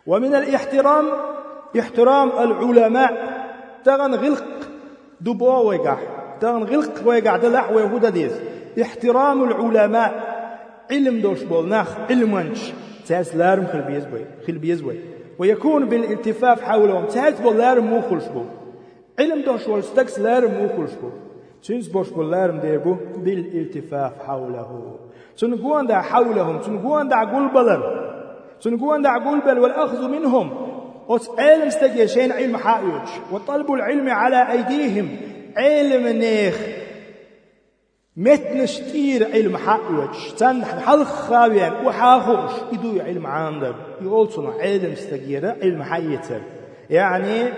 ومن الاحترام احترام العلماء تغن غلق دبو ويقع تغن غلق ويقع دلح ويهودا ديز احترام العلماء علم دوش بولناخ علمانش تاس لارم خل بيزوي ويكون بالالتفاف حولهم تاس بولارم مو خلش بو علم دوش والستكس لارم مو خلش بو سنس بوش بولارم ديربو بالالتفاف حوله سنقوان دا حولهم سنقوان دا قلبلر سنقوان دا قلبل والأخذ منهم علم استجيشين علم حائج وطلب العلم على أيديهم علم نيخ متنشتير علم حائج تن حلق خابيان وحاخوش يدو علم عاندر يقولون علم استجير علم حيتر يعني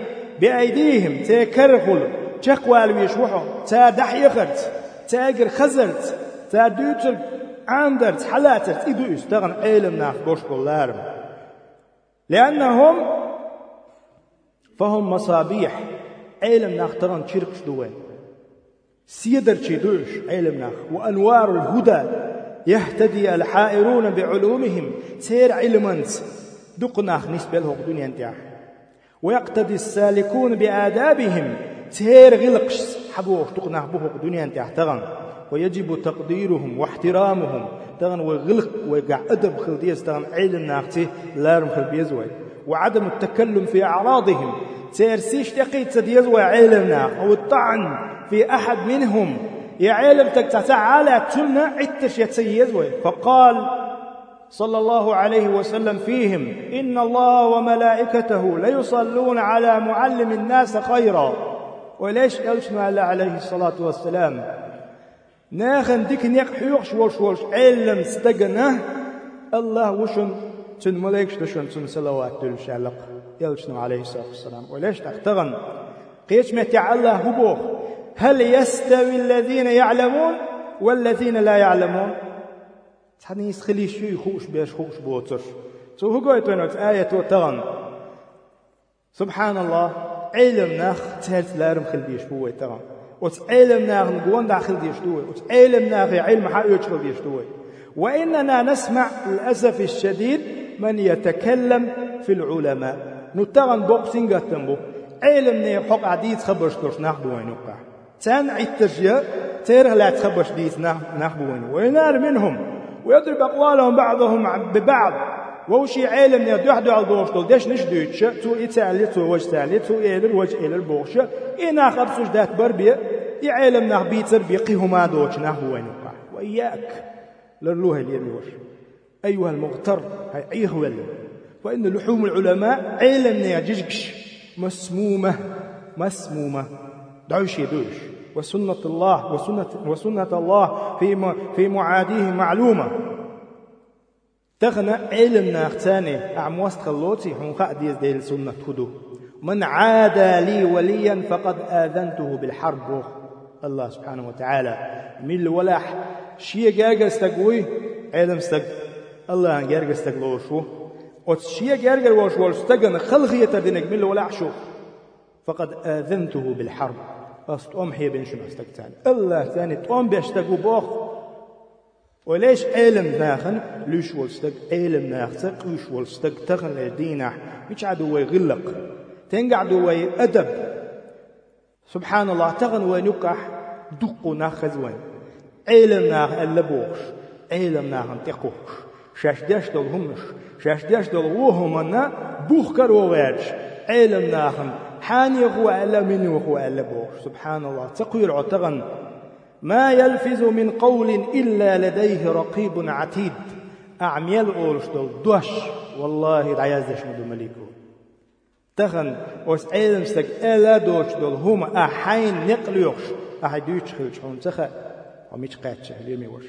بأيديهم تكرخل تقوال ويشوحهم تدحيخرت تاجر خزرت تدوتر عاندرت حلاترت يدو يستغن علم ناخ بوش باللارم لأنهم فهم مصابيح علم ناخ تغن تشركش دوين سيدر تشيدوش علم ناخ وأنوار الهدى يهتدي الحائرون بعلومهم سير علمانت دق ناخ نسبة له دنيا انتاح ويقتدي السالكون بآدابهم سير غلقش حبوه دق ناخ بوه دنيا انتاح تغن ويجب تقديرهم واحترامهم تغن وغلق ويقع أدب خلديس تغن علم ناختي لارم خلبيزوي وعدم التكلم في أعراضهم سيرسيش تقيت سديزوي علم ناخ أو الطعن في أحد منهم يا علم تتعالى تمنع عتش يتسيزوي فقال صلى الله عليه وسلم فيهم إن الله وملائكته ليصلون على معلم الناس خيرا وليش قالشنا عليه الصلاة والسلام ناخن ديك نيق حيوش وش علم استغنى الله وشن تن ملائكش تشن تن صلوات دول شالق يلشنا عليه الصلاة والسلام وليش تختغن قيش متع الله هبوخ هل يستوي الذين يعلمون والذين لا يعلمون تحني يسخلي شو خوش بيش خوش بوتر سو هو قويت وينوت آية تغن سبحان الله علم ناخ تهلت لارم خل بيش بوي تغن وتعلم ناخ نقوان داخل ديشتوي وتعلم ناخ علم حقيقي خل ديشتوي وإننا نسمع للأسف الشديد من يتكلم في العلماء نتغن بوكسين قتنبو علم ناخ حق عديد خبرش كرش ناخ بوينوكا تان عيتجيا تيره لا تخبرش ديس ناخ بوينو وينال منهم ويضرب أقوالهم بعضهم ببعض ووشي علم يدحدو على دوشتل ديش نشدوتش تو يتعلي تو وجه تعلي تو إيلر وجه إيلر بوخش إنا خبسوش دات بربية يعلم ناخ بيتر بيقيهما دوش ناخ بوينوكا وإياك لرلوها اليميوش أيها المغتر هاي أيه ولي وإن لحوم العلماء علم نيجيجش مسمومة دعوش يدوش وسنة الله في معاديه معلومة تغنى علم ناختاني أعموست خلوتي حنقاء ديز ديل سنة هدو من عادى لي وليا فقد آذنته بالحرب الله سبحانه وتعالى من الولاح شيء جارجر استقوي علم استق الله جارجر استقلوشو وشيء جارجر وش استقن خلقية دينك من الولاح شو فقد آذنته بالحرب أستقوم حي بين شنو استقتال الله ثاني تقوم بيشتقوا بوخ وليش علم ناخن ليش والستق علم ناختق ليش والستق تغن الدينه مش عدو يغلق تنقعدوا أدب سبحان الله تغن ونكح دقوا ناخذوين علم ناخ اللبوش علم ناخن تقوش شاش داش دلهمش شاش داش دلوهمنا بوخ كروارج علم ناخن حاني هو ألا منه هو ألا بوش سبحان الله تقوير عتغن ما يلفظ من قول إلا لديه رقيب عتيد أعميل أولشتل دوش والله العياذ شمدو مليكو تغن وس علم استك ألا دوشتل هم أحين نقل يخش أحد يتشخيش هم تخا وميش قاتش اليوم يوش